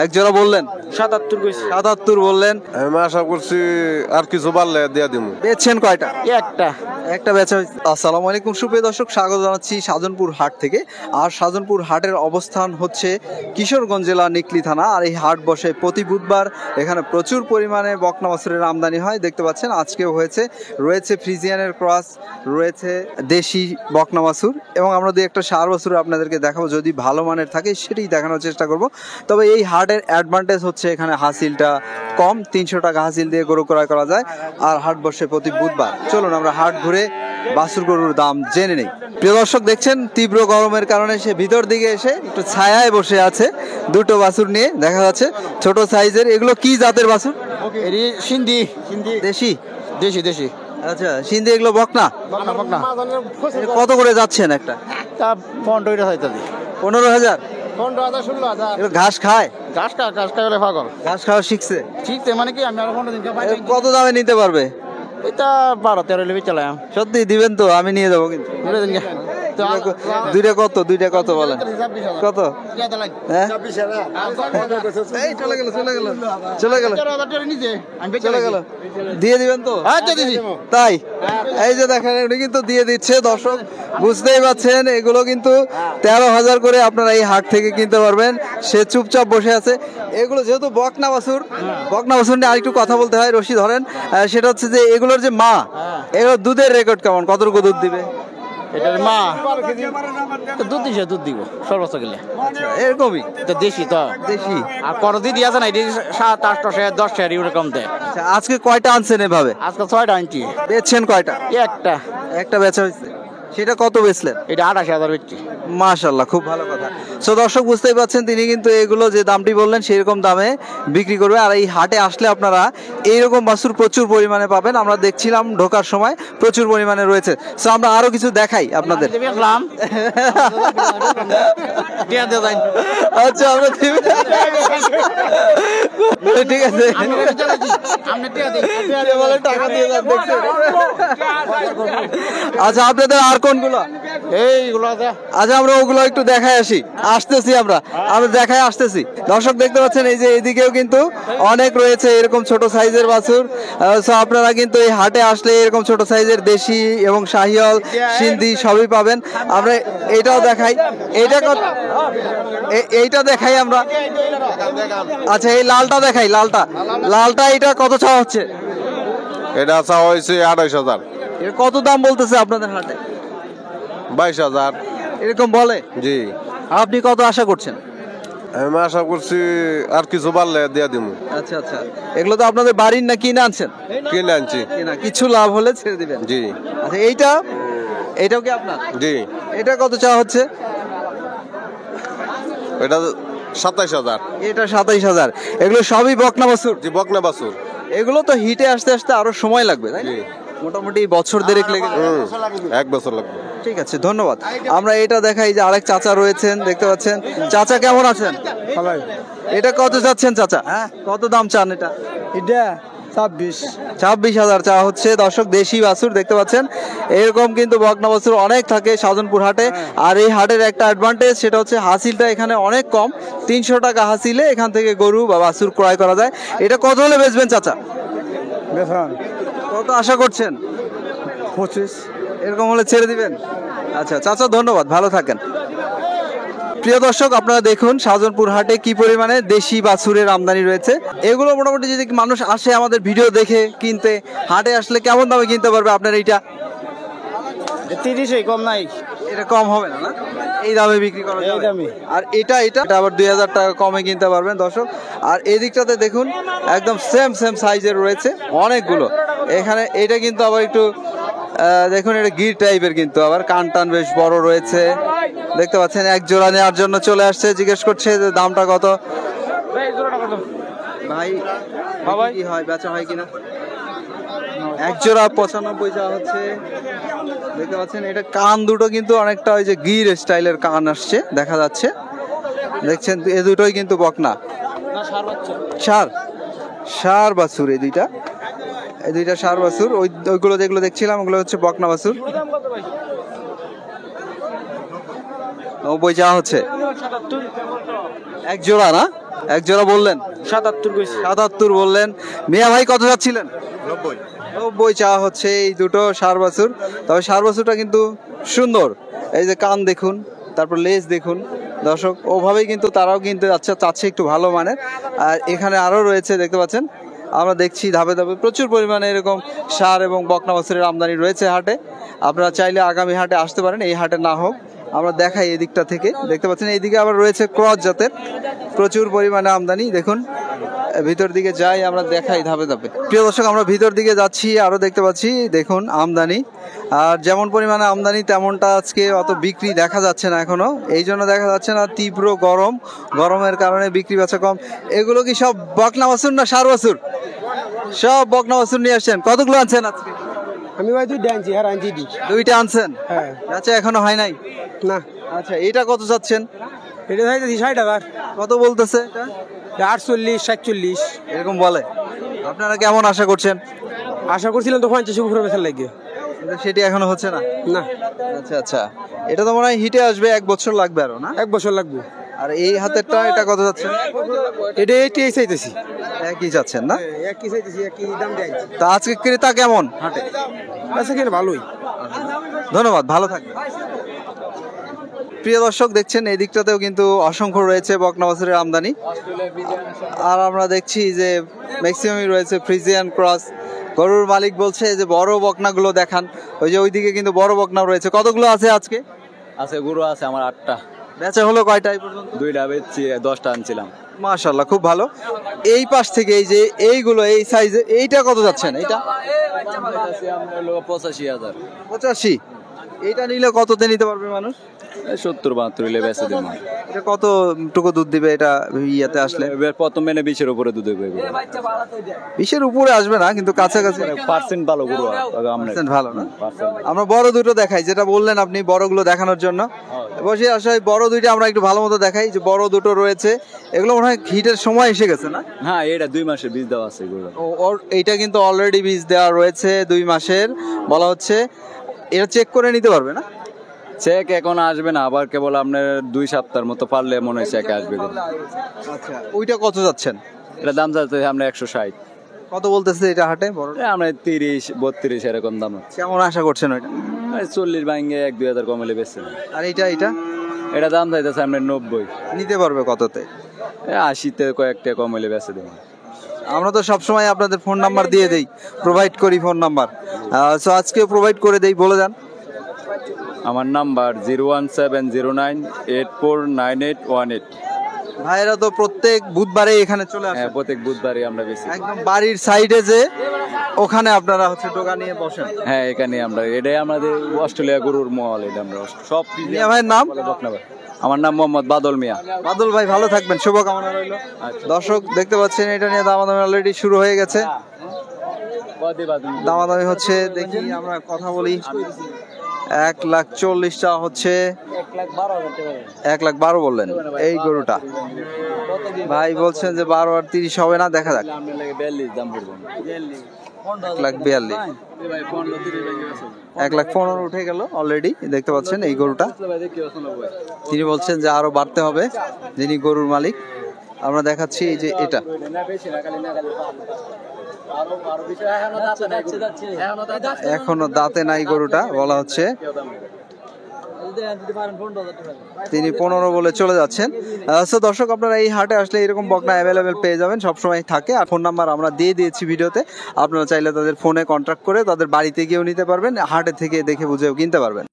এক জোড়া বললেন 77 কইছি। 77 বললেন। আমি আশা করছি আর কিছু বাড়লে দিয়ে দিব। বেচছেন কয়টা? একটা একটা বেচা হয়েছে। আসসালামু আলাইকুম সুপ্রিয় দর্শক, স্বাগত জানাচ্ছি সাজনপুর হাট থেকে। আর সাজনপুর হাটের অবস্থান হচ্ছে কিশোরগঞ্জ জেলা নিকলি থানা। আর এই হাট বসে প্রতি বুধবার। এখানে প্রচুর পরিমাণে বকনা বাছুরের আমদানি হয়, দেখতে পাচ্ছেন আজকেও হয়েছে। রয়েছে ফ্রিজিয়ানের ক্রস, রয়েছে দেশি বকনা বাছুর, এবং আমরা দুই একটা ষাঁড় বাছুর আপনাদেরকে দেখাবো, যদি ভালো মানের থাকে সেটাই দেখানোর চেষ্টা করব। তবে এই হাটের অ্যাডভান্টেজ হচ্ছে এখানে হাসিলটা কম, 300 টাকা হাসিল দিয়ে গরু ক্রয় করা যায়। আর হাট বসে প্রতি বুধবার। চলুন আমরা হাট ঘুরে বাছুর গরুর দাম জেনে নেই। প্রিয় দর্শক, দেখছেন তীব্র গরমের কারণে সে ভিতর দিকে এসে একটু ছায়ায় বসে আছে। দুটো বাছুর নিয়ে দেখা যাচ্ছে, ছোট সাইজের। এগুলো কি জাতের বাছুর? এরি সিন্ধি দেশি? দেশি দেশি আচ্ছা, সিন্ধি। এগুলো বকনা? বকনা কত করে যাচ্ছেন একটা? তা 15 টাকা চাইতাছি। 15,000? 15,000 16,000 এগুলো ঘাস খায়? ঘাস খা গেলে পাগল। ঘাস খাওয়া শিখছে? ঠিক মানে কি আমি আর 15 দিন পাই। কত দামে নিতে পারবে? এটা 12-13 লেবি চালাম। সত্যি দিবেন তো? আমি নিয়ে যাবো কিন্তু। দুইটা কত বলেন? কত? হ্যাঁ, এই চলে গেল দিয়ে দিবেন তো? তাই? এই যে দেখেন, উনি কিন্তু দিয়ে দিচ্ছে। দর্শক বুঝতেই পাচ্ছেন, এগুলো কিন্তু 13,000 করে আপনারা এই হাট থেকে কিনতে পারবেন। সে চুপচাপ বসে আছে। এগুলো যেহেতু বকনা বাছুর নিয়ে আরেকটু কথা বলতে হয়। রশি ধরেন। সেটা হচ্ছে যে এগুলোর যে মা, এগুলো দুধের রেকর্ড কেমন? কতটুকু দুধ দিবে? এটার মা দুধ দিছে, দুধ দিব সর্বোচ্চ গেলে। এরকমই এটা দেশি তো। দেশি? আর করদি দিয়ে আছে না, এটা 7-8 10 এরকম দেয়। আচ্ছা, আজকে কয়টা আনছেন এভাবে? আজকে 6টা আনছি। বেচছেন কয়টা? একটা বেচা হয়েছে। সেটা কত বেচলেন? এটা 28,000 বেচছি। মাশাআল্লাহ, খুব ভালো কথা। সো দর্শক বুঝতেই পাচ্ছেন, তিনি কিন্তু এগুলো যে দামটি বললেন সেরকম দামে বিক্রি করবে। আর এই হাটে আসলে আপনারা এইরকম বাছুর প্রচুর পরিমাণে পাবেন। আমরা দেখছিলাম ঢোকার সময় প্রচুর পরিমাণে রয়েছে। সো আমরা আরো কিছু দেখাই আপনাদের। আচ্ছা, আমরা ঠিক আছে, আচ্ছা। আপনাদের আর কোনগুলো? এইগুলো আচ্ছা, আমরা ওগুলো একটু দেখাই আসতেছি। আমরা দেখাই আসতেছি। দর্শক দেখতে পাচ্ছেন, এই যে এদিকেও কিন্তু অনেক রয়েছে এরকম ছোট সাইজের বাছুর। সো আপনারা কিন্তু এই হাটে আসলে এরকম ছোট সাইজের দেশি এবং শাহিওয়াল, সিন্ধি সবই পাবেন। আমরা এইটাও দেখাই। এইটা দেখাই আমরা। আচ্ছা, এই লালটা দেখাই। লালটা এটা কত চাওয়া হচ্ছে? এটা চাওয়া হয়েছে 28,000। এর কত দাম বলতেছে আপনাদের হাটে? 22,000। এরকম বলে? জি। আপনি কত আশা করছেন? আমি আশা করছি আর কিছু বাড়লে দিয়ে দিব। আচ্ছা আচ্ছা, এগুলো তো আপনাদের বাড়ির না কিনে আনছেন? কিনে আনছি। কিছু লাভ হলে ছেড়ে দিবেন? জি। আচ্ছা, এইটাও কি আপনার? জি। এটা কত চাওয়া হচ্ছে? এটা 27,000। এটা 27,000। এগুলো সবই বকনা বাছুর? জি, বকনা বাছুর। এগুলো তো হিটে আসতে আসতে আরো সময় লাগবে, তাই? জি। মোটামুটি বছর দেড়েক লেগে যাবে। 1 বছর লাগবে। ঠিক আছে, ধন্যবাদ। আমরা এটা দেখাই যে আরেক চাচা রয়েছেন, দেখতে পাচ্ছেন। চাচা কেমন আছেন? এটা কত চাচ্ছেন চাচা? কত দাম চান এটা? এটা 26,000 চাওয়া হচ্ছে। দর্শক দেশি বাছুর দেখতে পাচ্ছেন। এরকম কিন্তু বকনা বাছুর অনেক থাকে সাজনপুর হাটে। আর এই হাটের একটা অ্যাডভান্টেজ, সেটা হচ্ছে হাসিলটা এখানে অনেক কম। 300 টাকা হাসিলে এখান থেকে গরু বা বাছুর ক্রয় করা যায়। এটা কত হলে বেচবেন চাচা? কত আশা করছেন? 25। এরকম হলে ছেড়ে দিবেন? আচ্ছা চাচা, ধন্যবাদ, ভালো থাকেন। প্রিয় দর্শক, আপনারা দেখুন সাজনপুর হাটে কি পরিমাণে দেশি বাছুরের আমদানি রয়েছে। এগুলো মোটামুটি যদি মানুষ আসে আমাদের ভিডিও দেখে কিনতে, হাটে আসলে কেমন দামে কিনতে পারবে আপনার? এইটা 30 কম নাই। এটা কম হবে না? না, এই দামে বিক্রি করা যাবে। আর এটা আবার 2,000 টাকা কমে কিনতে পারবেন দর্শক। আর এদিকটাতে দেখুন, একদম সেম সাইজের রয়েছে অনেকগুলো। এখানে এটা কিন্তু আবার একটু দেখুন, এটা গির টাইপের, কিন্তু আবার কান টান বেশ বড় রয়েছে, দেখতে পাচ্ছেন। এক জোড়া নেওয়ার জন্য চলে আসছে, জিজ্ঞেস করছে যে দামটা কত। ভাই কি হয়, বেচা হয় কিনা? এক জোড়া 95 চাওয়া হচ্ছে, দেখতে পাচ্ছেন। এটা কান দুটো কিন্তু অনেকটা ওই যে গির স্টাইলের কান আসছে, দেখা যাচ্ছে। দেখছেন, এই দুটোই কিন্তু বকনা ষাঁড় বাছুর। এই দুইটা ষাঁড় বাছুর। ওইগুলো যেগুলো দেখছিলাম ওগুলো হচ্ছে বকনা বাছুর। 90 চাওয়া হচ্ছে। এক জোড়া না? এক জোড়া বললেন 77 কইছি। 77 বললেন। মিয়া ভাই কত যাচ্ছিলেন? 90 চাওয়া হচ্ছে এই দুটো ষাঁড় বাছুর। তবে ষাঁড় বাছুরটা কিন্তু সুন্দর, এই যে কান দেখুন, তারপর লেজ দেখুন দর্শক, ওভাবেই কিন্তু তারাও কিন্তু চাচ্ছে একটু ভালো মানের। আর এখানে আরও রয়েছে দেখতে পাচ্ছেন, আমরা দেখছি ধাপে ধাপে প্রচুর পরিমাণে এরকম ষাঁড় এবং বকনা বাছুরের আমদানি রয়েছে হাটে। আপনারা চাইলে আগামী হাটে আসতে পারেন, এই হাটে না হোক। আমরা দেখাই এই দিকটা থেকে, দেখতে পাচ্ছেন এইদিকে আবার রয়েছে ক্রস জাতের প্রচুর পরিমাণে আমদানি। দেখুন ভিতর দিকে যাই, আমরা দেখাই ধাপে ধাপে। প্রিয় দর্শক, আমরা ভিতর দিকে যাচ্ছি, আরো দেখতে পাচ্ছি দেখুন আমদানি। আর যেমন পরিমাণে আমদানি তেমনটা আজকে অত বিক্রি দেখা যাচ্ছে না এখনো, এই জন্য দেখা যাচ্ছে না। তীব্র গরমের কারণে বিক্রি বেচা কম। এগুলো কি সব বকনা বাছুর না ষাঁড় বাছুর? সব বকনা বাছুর নিয়ে আসছেন। কতগুলো আনছেন আজকে? আমি ভাই দুইটা আনছি, আর আনছি দুইটা আনছেন? হ্যাঁ। আচ্ছা, এখনো হয় নাই? না, আচ্ছা, এটা কত চাচ্ছেন? এটা চাইতেছি 60,000, কত বলতেছে এটা? 48, 47 এরকম বলে। আপনারা কেমন আশা করছেন? আশা করছিলাম তো 50 উপরে বেচার লাগে। কিন্তু সেটি এখনো হচ্ছে না। না, আচ্ছা আচ্ছা, এটা তো মনে হয় হিটে আসবে, 1 বছর লাগবে আরো না? 1 বছর লাগবে। আর এই হাতেরটা এটা কত যাচ্ছে? এটা এইটাই চাইতেছি। একই যাচ্ছেন না? একই চাইতেছি, একই দাম দিয়ে আনছি। তা আজকে ক্রেতা কেমন হাটে? আচ্ছা, কেন ভালোই। ধন্যবাদ, ভালো থাকবেন। প্রিয় দর্শক, দেখছেন এই দিকটাতেও কিন্তু অসংখ্য রয়েছে বকনা বাছুরের আমদানি। আর আমরা দেখছি যে ম্যাক্সিমামই রয়েছে ফ্রিজিয়ান ক্রস। গরুর মালিক বলছে যে বড় বকনাগুলো দেখান, ওই যে ওইদিকে কিন্তু বড় বকনা রয়েছে। কতগুলো আছে আজকে? আছে, গরু আছে আমার 8টা। বেচা হলো কয়টা এই পর্যন্ত? 2টা বেচছি, 10টা আনছিলাম। মাশাআল্লাহ, খুব ভালো। এই পাশ থেকে এই যে এইগুলো এই সাইজে, এইটা কত যাচ্ছেন? এইটা 85,000। 85। এইটা নিলে কততে নিতে পারবে মানুষ? 70-72 হইলে বেচে দেব। এটা কতটুকু দুধ দিবে এটা ইয়েতে আসলে? এবার প্রথম মেনে 20-এর উপরে দুধ হইবে। 20-এর উপরে আসবে না, কিন্তু কাছাকাছি। পার্সেন্ট ভালো গরু আমরা। ভালো না? আমরা বড় দুটো দেখাই, যেটা বললেন আপনি বড়গুলো দেখানোর জন্য। বসে আসায় বড় দুইটা আমরা একটু ভালো মতো দেখাই, যে বড় দুটো রয়েছে। এগুলো মনে হয় হিটের সময় এসে গেছে না? হ্যাঁ, এটা 2 মাসের বীজ দেওয়া আছে গরু। এইটা কিন্তু অলরেডি বীজ দেওয়া রয়েছে 2 মাসের বলা হচ্ছে। এটা চেক করে নিতে পারবে না? চেক এখন আসবে না, আবার কেবল আপনার 2 সপ্তাহের মতো পারলে মনে হয় চেক আসবে গরু। আচ্ছা, ওইটা কত যাচ্ছেন? এটা দাম যাচ্ছে আমরা 160। কত বলতেছে এটা হাটে বড়? আমরা 30-32 এরকম দাম। কেমন আশা করছেন ওইটা? 40 ভাঙে 1-2 হাজার কমলে বেচছে। আর এটা এটা দাম চাইতেছে আমরা 90। নিতে পারবে কততে? 80-তে কয়েকটা কমলে বেচে দেবো। আমরা তো সবসময় আপনাদের ফোন নাম্বার দিয়ে দেই, প্রোভাইড করি ফোন নাম্বার। সো আজকে প্রোভাইড করে দেই, বলে যান। আমার নাম্বার 01709849818। ভাইয়েরা তো প্রত্যেক বুধবারে এখানে চলে আসে। হ্যাঁ, প্রত্যেক বুধবারই আমরা বেশি। একদম বাড়ির সাইডে যে ওখানে আপনারা হচ্ছে দোকান নিয়ে বসেন। হ্যাঁ, এখানে আমরা, এটাই আমাদের অস্ট্রেলিয়া গরুর মহল। এটা আমরা সব। মিয়া ভাইয়ের নাম? আমার নাম মোহাম্মদ বাদল মিয়া। বাদল ভাই, ভালো থাকবেন, শুভকামনা রইল। দর্শক দেখতে পাচ্ছেন এটা নিয়ে দামাদামি অলরেডি শুরু হয়ে গেছে। দামাদামি হচ্ছে, দেখি আমরা কথা বলি। 1,40,000 টাকা হচ্ছে। 1,12,000 বললেন এই গরুটা। ভাই বলছেন যে 12 আর 30 হবে না, দেখা যাক। 1,42,000, 1,15,000 উঠে গেল অলরেডি, দেখতে পাচ্ছেন এই গরুটা। তিনি বলছেন যে আরো বাড়তে হবে, যিনি গরুর মালিক। আমরা দেখাচ্ছি এই যে এটা। এখনো দাঁতে নাই গরুটা বলা হচ্ছে। তিনি 15 বলে চলে যাচ্ছেন। সো দর্শক, আপনারা এই হাটে আসলে এরকম বকনা অ্যাভেলেবেল পেয়ে যাবেন, সবসময় থাকে। আর ফোন নাম্বার আমরা দিয়ে দিয়েছি ভিডিওতে, আপনারা চাইলে তাদের ফোনে কন্ট্যাক্ট করে তাদের বাড়িতে গিয়েও নিতে পারবেন, হাটে থেকে দেখে বুঝেও কিনতে পারবেন।